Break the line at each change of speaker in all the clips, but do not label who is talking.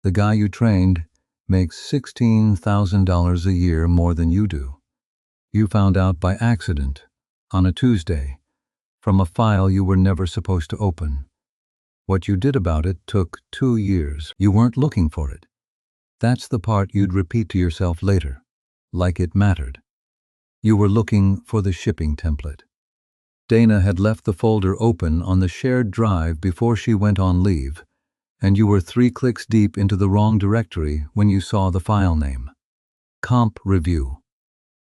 The guy you trained makes $16,000 a year more than you do. You found out by accident, on a Tuesday, from a file you were never supposed to open. What you did about it took 2 years. You weren't looking for it. That's the part you'd repeat to yourself later, like it mattered. You were looking for the shipping template. Dana had left the folder open on the shared drive before she went on leave, and you were 3 clicks deep into the wrong directory when you saw the file name. Comp Review.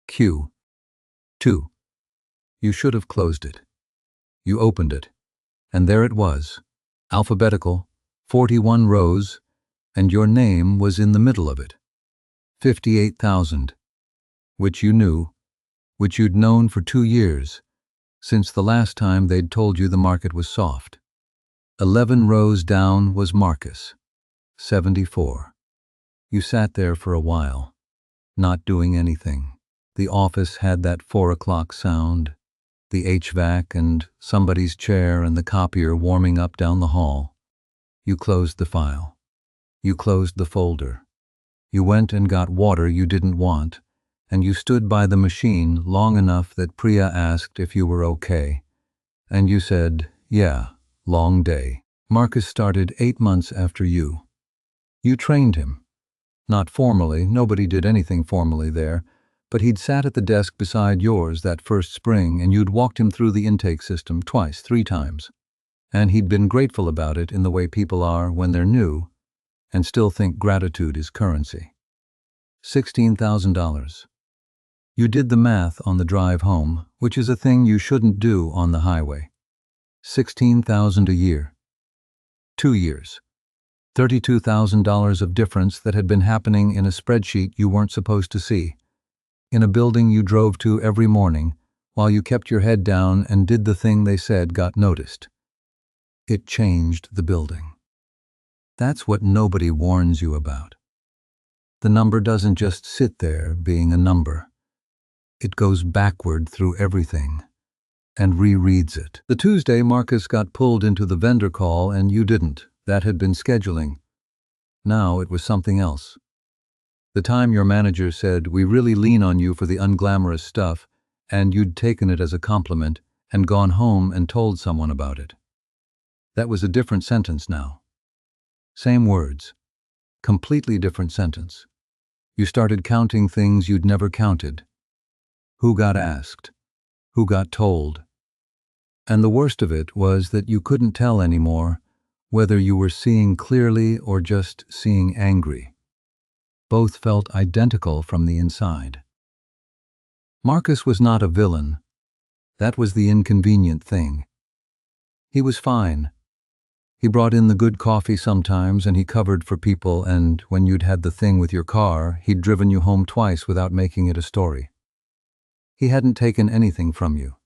Q. 2. You should have closed it. You opened it, and there it was, alphabetical, 41 rows, and your name was in the middle of it. 58,000, which you knew, which you'd known for 2 years, since the last time they'd told you the market was soft. 11 rows down was Marcus, 74. You sat there for a while, not doing anything. The office had that 4 o'clock sound, the HVAC and somebody's chair and the copier warming up down the hall. You closed the file. You closed the folder. You went and got water you didn't want, and you stood by the machine long enough that Priya asked if you were okay. And you said, yeah, long day. Marcus started 8 months after you. You trained him. Not formally, nobody did anything formally there, but he'd sat at the desk beside yours that first spring and you'd walked him through the intake system twice, 3 times. And he'd been grateful about it in the way people are when they're new and still think gratitude is currency. $16,000. You did the math on the drive home, which is a thing you shouldn't do on the highway. $16,000 a year. 2 years. $32,000 of difference that had been happening in a spreadsheet you weren't supposed to see. In a building you drove to every morning, while you kept your head down and did the thing they said got noticed. It changed the building. That's what nobody warns you about. The number doesn't just sit there being a number. It goes backward through everything and rereads it. The Tuesday Marcus got pulled into the vendor call and you didn't. That had been scheduling. Now it was something else. The time your manager said, we really lean on you for the unglamorous stuff, and you'd taken it as a compliment and gone home and told someone about it. That was a different sentence now. Same words. Completely different sentence. You started counting things you'd never counted. Who got asked? Who got told? And the worst of it was that you couldn't tell anymore whether you were seeing clearly or just seeing angry. Both felt identical from the inside. Marcus was not a villain. That was the inconvenient thing. He was fine. He brought in the good coffee sometimes and he covered for people, and when you'd had the thing with your car, he'd driven you home twice without making it a story. He hadn't taken anything from you.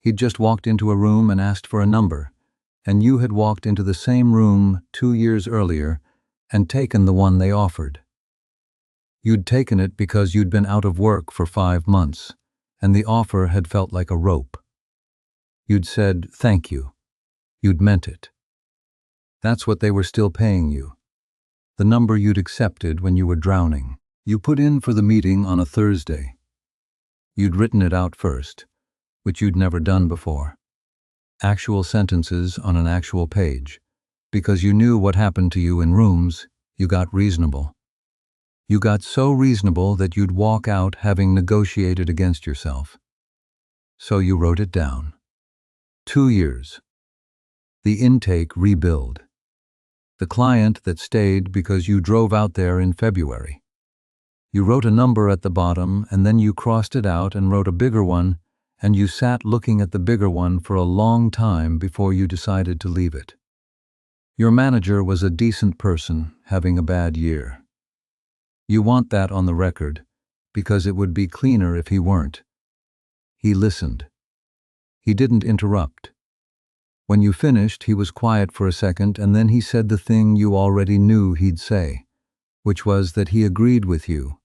He'd just walked into a room and asked for a number, and you had walked into the same room 2 years earlier and taken the one they offered. You'd taken it because you'd been out of work for 5 months, and the offer had felt like a rope. You'd said, thank you. You'd meant it. That's what they were still paying you. The number you'd accepted when you were drowning. You put in for the meeting on a Thursday. You'd written it out first, which you'd never done before. Actual sentences on an actual page. Because you knew what happened to you in rooms, you got reasonable. You got so reasonable that you'd walk out having negotiated against yourself. So you wrote it down. 2 years. The intake rebuild. The client that stayed because you drove out there in February. You wrote a number at the bottom and then you crossed it out and wrote a bigger one, and you sat looking at the bigger one for a long time before you decided to leave it. Your manager was a decent person having a bad year. You want that on the record, because it would be cleaner if he weren't. He listened. He didn't interrupt. When you finished, he was quiet for a second, and then he said the thing you already knew he'd say, which was that he agreed with you,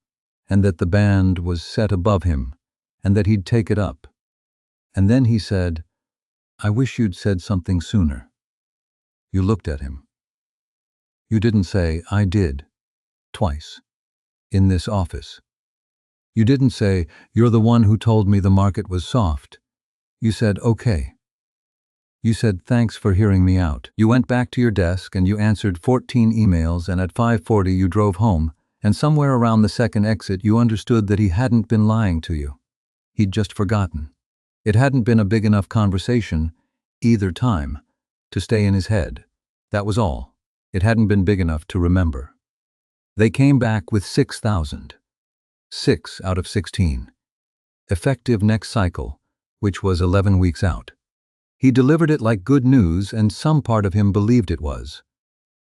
and that the band was set above him, and that he'd take it up. And then he said, I wish you'd said something sooner. You looked at him. You didn't say, I did, twice, in this office. You didn't say, you're the one who told me the market was soft. You said, okay. You said, thanks for hearing me out. You went back to your desk and you answered 14 emails, and at 5:40 you drove home, and somewhere around the second exit you understood that he hadn't been lying to you. He'd just forgotten. It hadn't been a big enough conversation, either time, to stay in his head. That was all. It hadn't been big enough to remember. They came back with 6,000. 6 out of 16. Effective next cycle, which was 11 weeks out. He delivered it like good news, and some part of him believed it was.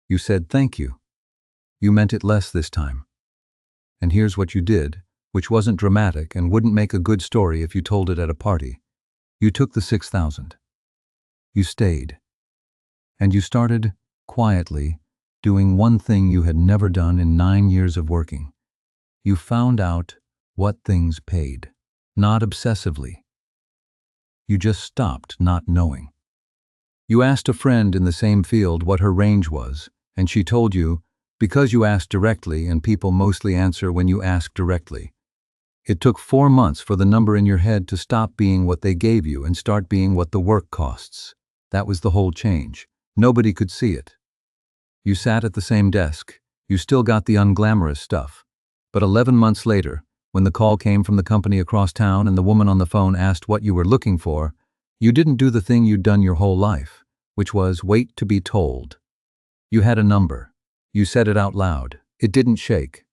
You said thank you. You meant it less this time. And here's what you did, which wasn't dramatic and wouldn't make a good story if you told it at a party. You took the 6,000. You stayed. And you started, quietly, doing one thing you had never done in 9 years of working. You found out what things paid. Not obsessively. You just stopped not knowing. You asked a friend in the same field what her range was, and she told you, because you asked directly, and people mostly answer when you ask directly. It took 4 months for the number in your head to stop being what they gave you and start being what the work costs. That was the whole change. Nobody could see it. You sat at the same desk. You still got the unglamorous stuff. But 11 months later, when the call came from the company across town and the woman on the phone asked what you were looking for, you didn't do the thing you'd done your whole life, which was wait to be told. You had a number. You said it out loud. It didn't shake.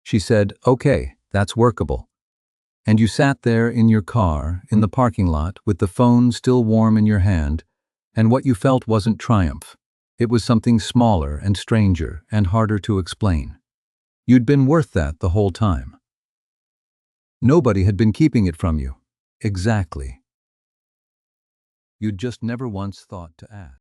She said, okay, that's workable. And you sat there in your car, in the parking lot, with the phone still warm in your hand, and what you felt wasn't triumph. It was something smaller and stranger and harder to explain. You'd been worth that the whole time. Nobody had been keeping it from you. Exactly. You'd just never once thought to ask.